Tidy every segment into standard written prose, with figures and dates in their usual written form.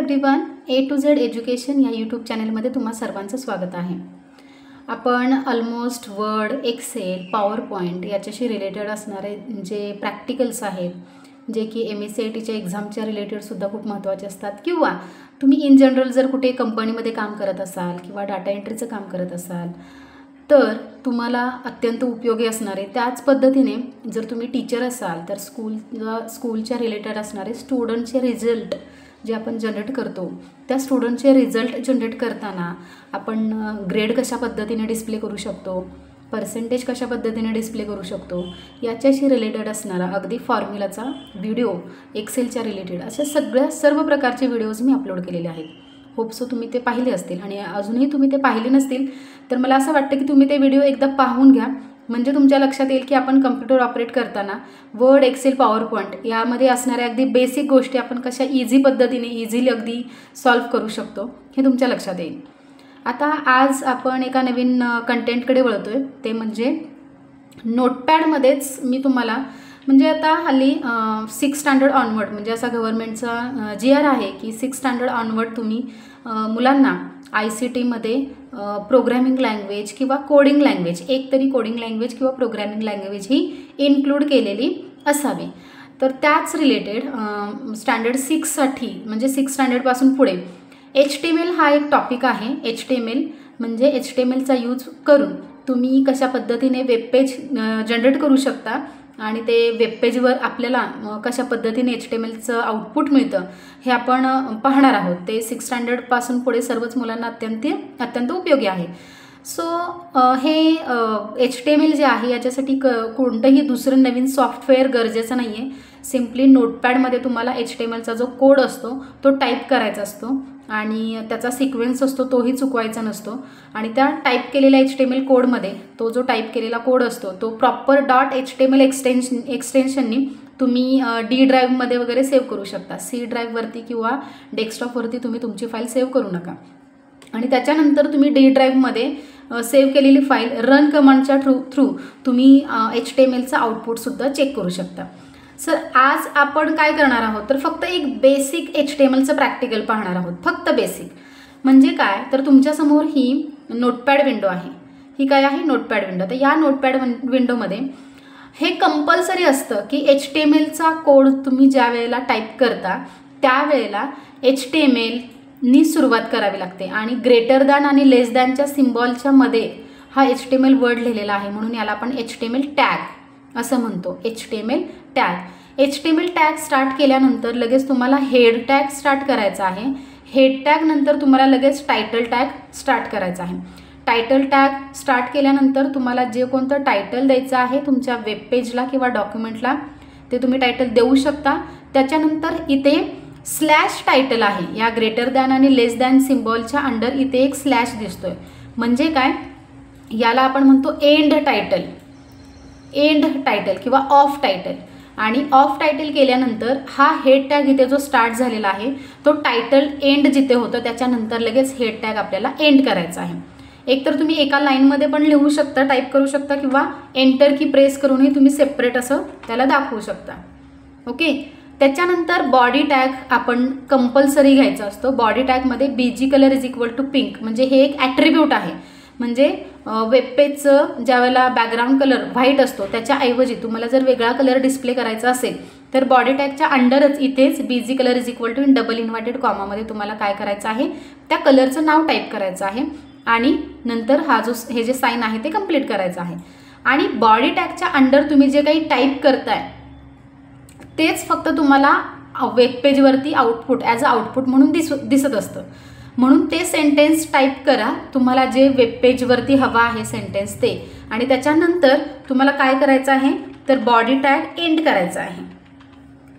Everyone, A to Z education या YouTube चॅनलमध्ये तुम्हा सर्वांचं स्वागत आहे. आपण almost Word, Excel, PowerPoint याच्याशी रिलेटेड असणारे जे प्रॅक्टिकल्स आहेत, जे की MSCITच्या एक्झामच्या रिलेटेडसुद्धा खूप महत्त्वाचे असतात, किंवा तुम्ही इन जनरल जर कुठे कंपनीमध्ये काम करत असाल किंवा डाटा एंट्रीचं काम करत असाल तर तुम्हाला अत्यंत उपयोगी असणारे, त्याच पद्धतीने जर तुम्ही टीचर असाल तर स्कूलच्या रिलेटेड असणारे स्टुडंटचे रिझल्ट जे आपण जनरेट करतो, त्या स्टुडंटचे रिझल्ट जनरेट करताना आपण ग्रेड कशा पद्धतीने डिस्प्ले करू शकतो, पर्सेंटेज कशा पद्धतीने डिस्प्ले करू शकतो, याच्याशी रिलेटेड असणारा अगदी फॉर्म्युलाचा व्हिडिओ, एक्सेलच्या रिलेटेड अशा सर्व प्रकारचे व्हिडिओज मी अपलोड केलेले आहेत. होप सो तुम्ही ते पाहिले असतील, आणि अजूनही तुम्ही ते पाहिले नसतील तर मला असं वाटतं की तुम्ही ते व्हिडिओ एकदा पाहून घ्या, म्हणजे तुमच्या लक्षात येईल की आपण कम्प्युटर ऑपरेट करताना वर्ड, एक्सेल, पॉवर पॉईंट यामध्ये असणाऱ्या अगदी बेसिक गोष्टी आपण कशा इझिली अगदी सॉल्व्ह करू शकतो हे तुमच्या लक्षात येईल. आता आज आपण एका नवीन कंटेंटकडे वळतो आहे, ते म्हणजे नोटपॅडमध्येच मी तुम्हाला, म्हणजे आता हल्ली 6 स्टँडर्ड ऑनवर्ड, म्हणजे असा गव्हर्नमेंटचा GR आहे की 6 स्टँडर्ड ऑनवर्ड तुम्ही मुलांना ICTमध्ये प्रोग्रॅमिंग लँग्वेज किंवा कोडिंग लँग्वेज, एक तरी कोडिंग लँग्वेज किंवा प्रोग्रॅमिंग लँग्वेज ही इन्क्लूड केलेली असावी. तर त्याच रिलेटेड स्टँडर्ड 6साठी, म्हणजे 6 स्टँडर्डपासून पुढे HTML हा एक टॉपिक आहे. HTML म्हणजे HTMLचा यूज करून तुम्ही कशा पद्धतीने वेबपेज जनरेट करू शकता, आणि ते वेबपेजवर आपल्याला कशा पद्धतीने HTMLचं आउटपुट मिळतं हे आपण पाहणार आहोत. ते 6 स्टँडर्डपासून पुढे सर्वच मुलांना अत्यंत उपयोगी आहे. सो हे HTML जे आहे याच्यासाठी कोणतंही दुसरं नवीन सॉफ्टवेअर गरजेचं नाही आहे. सिम्पली नोटपॅडमध्ये तुम्हाला HTMLचा जो कोड असतो तो टाईप करायचा असतो, आणि त्याचा सिक्वेन्स असतो तोही चुकवायचा नसतो, आणि त्या टाईप केलेल्या HTML कोडमध्ये तो जो टाईप केलेला कोड असतो तो प्रॉपर .html एक्सटेन्शननी तुम्ही D ड्राईव्हमध्ये वगैरे सेव्ह करू शकता. C ड्राईव्हवरती किंवा डेस्कटॉपवरती तुम्ही तुमची फाईल सेव्ह करू नका, आणि त्याच्यानंतर तुम्ही D ड्राईव्हमध्ये सेव्ह केलेली फाईल रन कमांडच्या थ्रू तुम्ही HTMLचं आउटपुटसुद्धा चेक करू शकता. सर आज आपण काय करणार आहोत तर फक्त एक बेसिक HTMLचं प्रॅक्टिकल पाहणार आहोत. फक्त बेसिक म्हणजे काय तर तुमच्यासमोर ही नोटपॅड विंडो आहे. ही काय आहे? Notepad window. तर या नोटपॅड विंडोमध्ये हे कंपल्सरी असतं की HTMLचा कोड तुम्ही ज्या वेळेला टाईप करता त्यावेळेला HTMLनी सुरुवात करावी लागते, आणि ग्रेटर दॅन आणि लेस दॅनच्या सिम्बॉलच्या मध्ये हा HTML वर्ड लिहिलेला आहे, म्हणून याला आपण HTML टॅग असं म्हणतो. HTML टॅग स्टार्ट केल्यानंतर लगेच तुम्हाला हेड टॅग स्टार्ट करायचा आहे. हेड टॅग नंतर तुम्हाला लगेच टायटल टॅग स्टार्ट करायचा आहे. टायटल टॅग स्टार्ट केल्यानंतर तुम्हाला जे कोणतं टायटल द्यायचं आहे तुमच्या वेबपेजला किंवा डॉक्युमेंटला ते तुम्ही टायटल देऊ शकता. त्याच्यानंतर इथे स्लॅश टायटल आहे, या ग्रेटर दॅन आणि लेस दॅन सिम्बॉलच्या अंडर इथे एक स्लॅश दिसतोय, म्हणजे काय याला आपण म्हणतो एंड टायटल किंवा ऑफ टायटल. आणि ऑफ टायटल केल्यानंतर हा हेड टॅग इथे जो स्टार्ट झालेला आहे तो टायटल एंड जिथे होतं त्याच्यानंतर लगेच हेड टॅग आपल्याला एंड करायचा आहे. एकतर तुम्ही एका लाईनमध्ये पण लिहू शकता, टाईप करू शकता, किंवा एंटर की प्रेस करूनही तुम्ही सेपरेट असं त्याला दाखवू शकता. ओके. त्याच्यानंतर बॉडी टॅग आपण कंपल्सरी घ्यायचा असतो. बॉडी टॅगमध्ये BG colour is equal to pink, म्हणजे हे एक ॲट्रिब्यूट आहे. म्हणजे वेबपेजचं ज्या वेळेला बॅकग्राऊंड कलर व्हाईट असतो त्याच्याऐवजी तुम्हाला जर वेगळा कलर डिस्प्ले करायचा असेल तर बॉडी टॅगच्या अंडरच इथेच BG colour is equal to double inverted कॉमामध्ये तुम्हाला काय करायचं आहे, त्या कलरचं नाव टाईप करायचं आहे, आणि नंतर हे जे साईन आहे ते कंप्लीट करायचं आहे. आणि बॉडी टॅगच्या अंडर तुम्ही जे काही टाईप करताय तेच फक्त तुम्हाला वेबपेजवरती आउटपुट ॲज अ आउटपुट म्हणून दिसत असतं. म्हणून ते सेंटेन्स टाईप करा, तुम्हाला जे वेबपेजवरती हवा आहे सेंटेन्स ते, आणि त्याच्यानंतर तुम्हाला काय करायचं आहे तर बॉडी टॅग एंड करायचा आहे.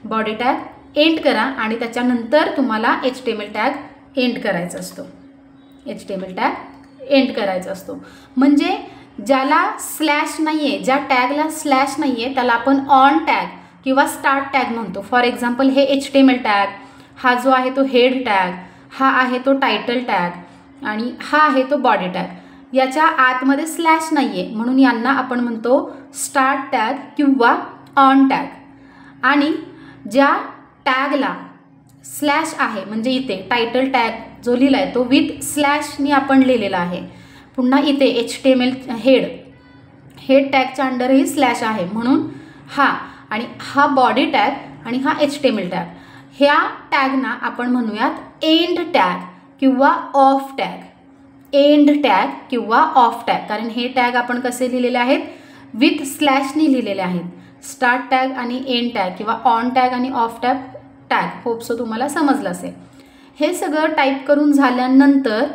बॉडी टॅग एंड करा, आणि त्याच्यानंतर तुम्हाला HTML टॅग एंड करायचा असतो. HTML टॅग एंड करायचा असतो. म्हणजे ज्याला स्लॅश नाही आहे, ज्या टॅगला स्लॅश नाही आहे त्याला आपण ऑन टॅग किंवा स्टार्ट टॅग म्हणतो. फॉर एक्झाम्पल हे HTML टॅग, हा जो आहे तो हेड टॅग, हा आहे तो टायटल टॅग, आणि हा आहे तो बॉडी टॅग. याच्या आतमध्ये स्लॅश नाही आहे म्हणून यांना आपण म्हणतो स्टार्ट टॅग किंवा ऑन टॅग. आणि ज्या टॅगला स्लॅश आहे म्हणजे इथे टायटल टॅग जो लिहिला आहे तो विथ स्लॅशनी आपण लिहिलेला आहे. पुन्हा इथे HTML हेड टॅगच्या अंडरही स्लॅश आहे म्हणून हा, आणि हा बॉडी टॅग आणि हा HTML टॅग, ह्या टॅगना आपण म्हणूयात एंड टॅग किंवा ऑफ टॅग. एंड टॅग किंवा ऑफ टॅग, कारण हे टॅग आपण कसे लिहिलेले आहेत, विथ स्लॅशनी लिहिलेले आहेत. स्टार्ट टॅग आणि एंड टॅग किंवा ऑन टॅग आणि ऑफ टॅग होप सो तुम्हाला समजलं असेल. हे सगळं टाईप करून झाल्यानंतर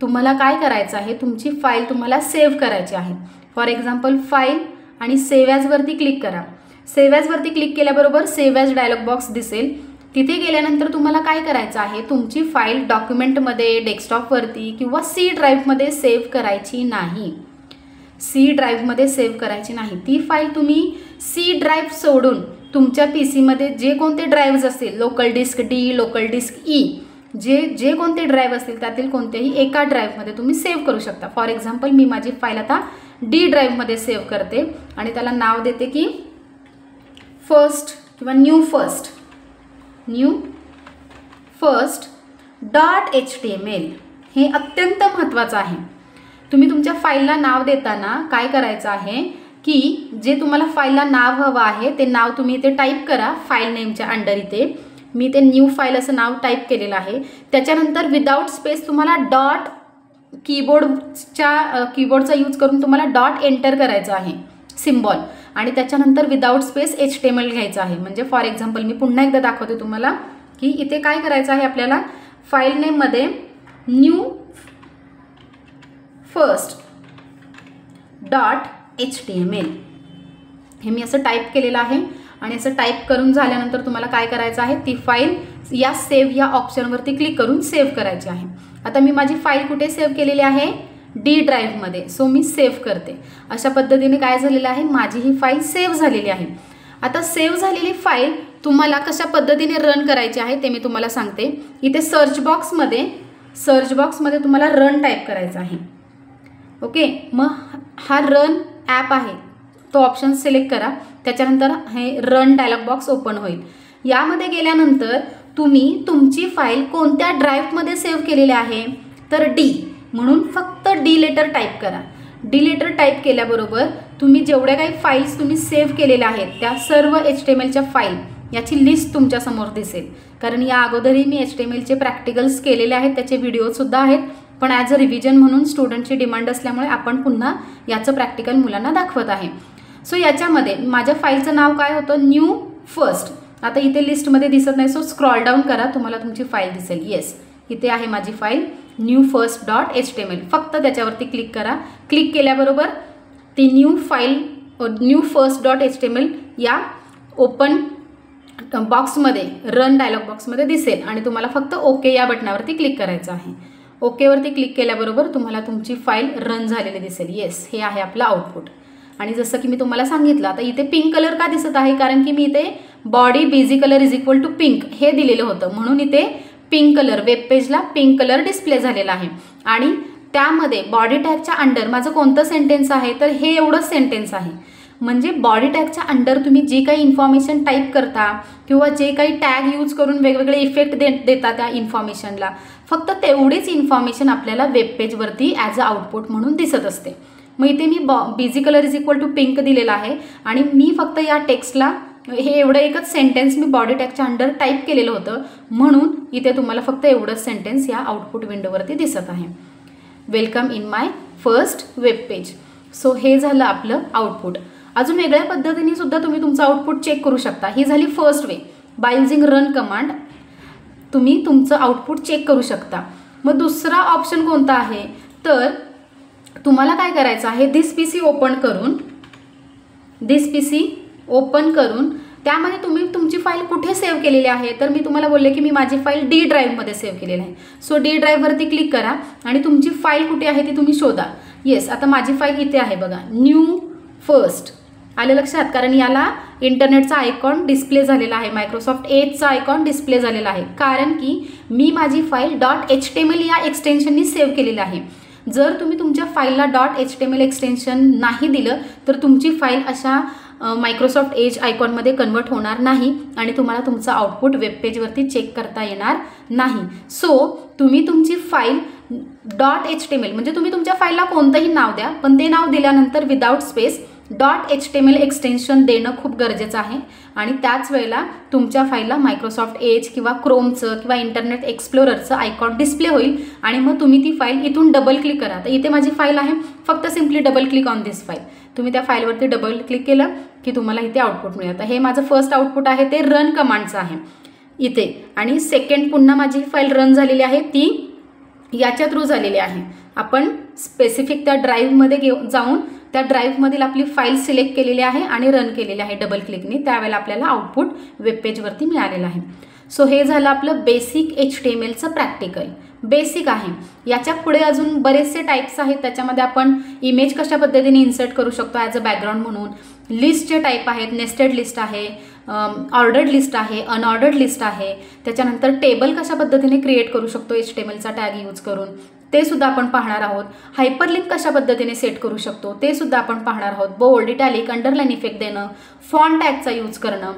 तुम्हाला काय करायचं आहे, तुमची फाईल तुम्हाला सेव्ह करायची आहे. फॉर एक्झाम्पल फाईल आणि सेव्ह ॲजवरती क्लिक करा. सेव्ह ॲजवरती क्लिक केल्याबरोबर सेव्ह ॲज डायलॉग बॉक्स दिसेल. तिथे गेल्यानंतर तुम्हाला काय करायचं आहे, तुमची फाईल डॉक्युमेंटमध्ये, डेस्कटॉपवरती किंवा C ड्राईव्हमध्ये सेव्ह करायची नाही. C ड्राईव्हमध्ये सेव्ह करायची नाही. ती फाईल तुम्ही C ड्राईव्ह सोडून तुमच्या PCमध्ये जे कोणते ड्राईव्हज असतील, local disk D, local disk E, जे कोणते ड्राईव्ह असतील त्यातील कोणत्याही एका ड्राईव्हमध्ये तुम्ही सेव्ह करू शकता. फॉर एक्झाम्पल मी माझी फाईल आता D ड्राईव्हमध्ये सेव्ह करते आणि त्याला नाव देते की फर्स्ट किंवा न्यू फर्स्ट .html. हे अत्यंत महत्त्वाचं आहे. तुम्ही तुमच्या फाईलला नाव देताना काय करायचं आहे की जे तुम्हाला फाईलला नाव हवं आहे ते नाव तुम्ही इथे टाईप करा. फाईल नेमच्या अंडर इथे मी ते न्यू फाईल असं नाव टाईप केलेलं आहे. त्याच्यानंतर विदाउट स्पेस तुम्हाला कीबोर्डचा यूज करून तुम्हाला डॉट एंटर करायचं आहे सिम्बॉल, आणि त्याच्यानंतर विदाउट स्पेस HTML घ्यायचं आहे. म्हणजे फॉर एक्झाम्पल मी पुन्हा एकदा दाखवते तुम्हाला की इथे काय करायचं आहे, आपल्याला फाईल नेममध्ये न्यू फर्स्ट .html हे मी असं टाईप केलेलं आहे. आणि असं टाईप करून झाल्यानंतर तुम्हाला काय करायचं आहे, ती फाईल या सेव्ह या ऑप्शनवरती क्लिक करून सेव्ह करायची आहे. आता मी माझी फाईल कुठे सेव्ह केलेली आहे, D ड्राईव्हमध्ये. सो मी सेव्ह करते. अशा पद्धतीने काय झालेलं आहे, माझी ही फाईल सेव्ह झालेली आहे. आता सेव्ह झालेली फाईल तुम्हाला कशा पद्धतीने रन करायची आहे ते मी तुम्हाला सांगते. इथे सर्च बॉक्समध्ये तुम्हाला रन टाईप करायचा आहे. ओके, मग हा रन ॲप आहे तो ऑप्शन सिलेक्ट करा. त्याच्यानंतर हे रन डायलॉग बॉक्स ओपन होईल. यामध्ये गेल्यानंतर तुम्ही तुमची फाईल कोणत्या ड्राईव्हमध्ये सेव्ह केलेली आहे, तर D, म्हणून फक्त D लेटर टाईप करा. D लेटर टाईप केल्याबरोबर तुम्ही जेवढ्या काही फाईल्स तुम्ही सेव्ह केलेल्या आहेत त्या सर्व HTMLच्या फाईल याची लिस्ट तुमच्यासमोर दिसेल. कारण या अगोदरही मी HTMLचे प्रॅक्टिकल्स केलेले आहेत, त्याचे व्हिडिओसुद्धा आहेत. पण ॲज अ रिव्हिजन म्हणून स्टुडंटची डिमांड असल्यामुळे आपण पुन्हा याचं प्रॅक्टिकल मुलांना दाखवत आहे. सो याच्यामध्ये माझ्या फाईलचं नाव काय होतं, न्यू फर्स्ट. आता इथे लिस्टमध्ये दिसत नाही, सो स्क्रॉल डाऊन करा, तुम्हाला तुमची फाईल दिसेल. येस, इथे आहे माझी फाईल न्यू फर्स्ट .html. फक्त त्याच्यावरती क्लिक करा. क्लिक केल्याबरोबर ती न्यू फर्स्ट .html या ओपन बॉक्समध्ये, रन डायलॉग बॉक्समध्ये दिसेल आणि तुम्हाला फक्त ओके या बटनावरती क्लिक करायचं आहे. ओकेवरती क्लिक केल्याबरोबर तुम्हाला तुमची फाईल रन झालेली दिसेल. येस, हे आहे आपलं आउटपुट. आणि जसं की मी तुम्हाला सांगितलं, आता इथे पिंक कलर का दिसत आहे, कारण की मी इथे body basic colour is equal to pink हे दिलेलं होतं, म्हणून इथे पिंक कलर, वेब पेजला पिंक कलर डिस्प्ले झालेला आहे. आणि त्यामध्ये बॉडी टॅगच्या अंडर माझं कोणतं सेंटेन्स आहे, तर हे एवढंच सेंटेन्स आहे. म्हणजे बॉडी टॅगच्या अंडर तुम्ही जी काही इन्फॉर्मेशन टाईप करता किंवा जे काही टॅग यूज करून वेगवेगळे इफेक्ट देता त्या इन्फॉर्मेशनला, फक्त तेवढीच इन्फॉर्मेशन आपल्याला वेब पेजवरती ॲज अ आउटपुट म्हणून दिसत असते. मग इथे मी basic colour is equal to pink दिलेला आहे आणि मी फक्त या टेक्स्टला हे एवढं एकच सेंटेन्स मी बॉडी टॅगच्या अंडर टाईप केलेलं होतं, म्हणून इथे तुम्हाला फक्त एवढंच सेंटेन्स या आउटपुट विंडोवरती दिसत आहे. Welcome in my first web page. So हे झालं आपलं आउटपुट. अजून वेगळ्या पद्धतीने सुद्धा तुम्ही तुमचं आउटपुट चेक करू शकता. ही झाली first way. By using run command तुम्ही तुमचं आउटपुट चेक करू शकता. मग दुसरा ऑप्शन कोणता आहे, तर तुम्हाला काय करायचं आहे, दिस पीसी ओपन करून त्यामध्ये तुम्ही तुमची फाईल कुठे सेव्ह केलेली आहे, तर मी तुम्हाला बोलले की मी माझी फाईल D ड्राईव्हमध्ये सेव्ह केलेली आहे. सो D ड्राईव्हवरती क्लिक करा आणि तुमची फाईल कुठे आहे ती तुम्ही शोधा. येस, आता माझी फाईल इथे आहे बघा, न्यू फर्स्ट. आलं लक्षात, कारण याला इंटरनेटचा आयकॉन डिस्प्ले झालेला आहे, मायक्रोसॉफ्ट एजचा आयकॉन डिस्प्ले झालेला आहे, कारण की मी माझी फाईल .html या एक्सटेन्शननी सेव्ह केलेली आहे. जर तुम्ही तुमच्या फाईलला .html एक्सटेन्शन नाही दिलं तर तुमची फाईल अशा मायक्रोसॉफ्ट एज आयकॉनमध्ये कन्वर्ट होणार नाही आणि तुम्हाला तुमचं आउटपुट वेबपेजवरती चेक करता येणार नाही. सो तुम्ही तुमची फाईल .html म्हणजे तुम्ही तुमच्या फाईलला कोणतंही नाव द्या, पण ते नाव दिल्यानंतर विदाउट स्पेस .html एक्सटेन्शन देणं खूप गरजेचं आहे. आणि त्याच वेळेला तुमच्या फाईलला मायक्रोसॉफ्ट एज किंवा क्रोमचं किंवा इंटरनेट एक्सप्लोररचं आयकॉन डिस्प्ले होईल आणि मग तुम्ही ती फाईल इथून डबल क्लिक करा. तर इथे माझी फाईल आहे, फक्त simply double click on this file. तुम्ही त्या फाईलवरती डबल क्लिक केलं की तुम्हाला इथे आउटपुट मिळतं. हे माझं फर्स्ट आउटपुट आहे, ते रन कमांडचं आहे इथे. आणि सेकंड पुन्हा माझी फाईल रन झालेली आहे, ती याच्या थ्रू झालेली आहे. आपण स्पेसिफिक त्या ड्राईव्हमध्ये जाऊन त्या ड्राईव्हमधील आपली फाईल सिलेक्ट केलेली आहे आणि रन केलेली आहे डबल क्लिकने. त्यावेळेला आपल्याला आउटपुट वेबपेजवरती मिळालेलं आहे. सो हे झालं आपलं बेसिक HTMLचं प्रॅक्टिकल. बेसिक आहे. याच्या पुढे अजून बरेचसे टाईप्स आहेत. त्याच्यामध्ये आपण इमेज कशा पद्धतीने इन्सर्ट करू शकतो ॲज अ बॅकग्राऊंड म्हणून, लिस्टचे टाईप आहेत, नेस्टेड लिस्ट आहे, ऑर्डर्ड लिस्ट आहे, अनऑर्डर्ड लिस्ट आहे. त्याच्यानंतर टेबल कशा पद्धतीने क्रिएट करू शकतो HTMLचा टॅग यूज करून, ते सुद्धा आपण पाहणार आहोत. हायपरलिंक कशा पद्धतीने सेट करू शकतो ते सुद्धा आपण पाहणार आहोत. बोल्ड, इटॅलिक, अंडरलाईन इफेक्ट देणं, फॉन्ट टॅगचा यूज करणं,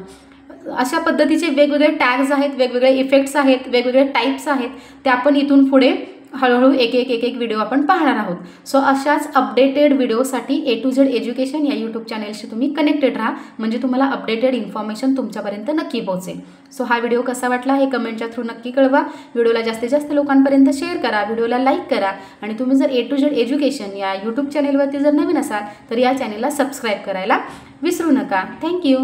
अशा पद्धतीचे वेगवेगळे टॅग्स आहेत, वेगवेगळे इफेक्ट्स आहेत, वेगवेगळे टाईप्स आहेत. ते आपण इथून पुढे हळूहळू एक एक व्हिडिओ आपण पाहणार आहोत. सो अशाच अपडेटेड व्हिडिओसाठी A to Z एज्युकेशन या यूट्यूब चॅनलशी तुम्ही कनेक्टेड राहा, म्हणजे तुम्हाला अपडेटेड इन्फॉर्मेशन तुमच्यापर्यंत नक्की पोहोचेल. सो हा व्हिडिओ कसा वाटला हे कमेंटच्या थ्रू नक्की कळवा. व्हिडिओला जास्तीत जास्त लोकांपर्यंत शेअर करा, व्हिडिओला लाईक करा. आणि तुम्ही जर A to Z एज्युकेशन या यूट्यूब चॅनलवरती जर नवीन असाल तर या चॅनलला सबस्क्राईब करायला विसरू नका. थँक्यू.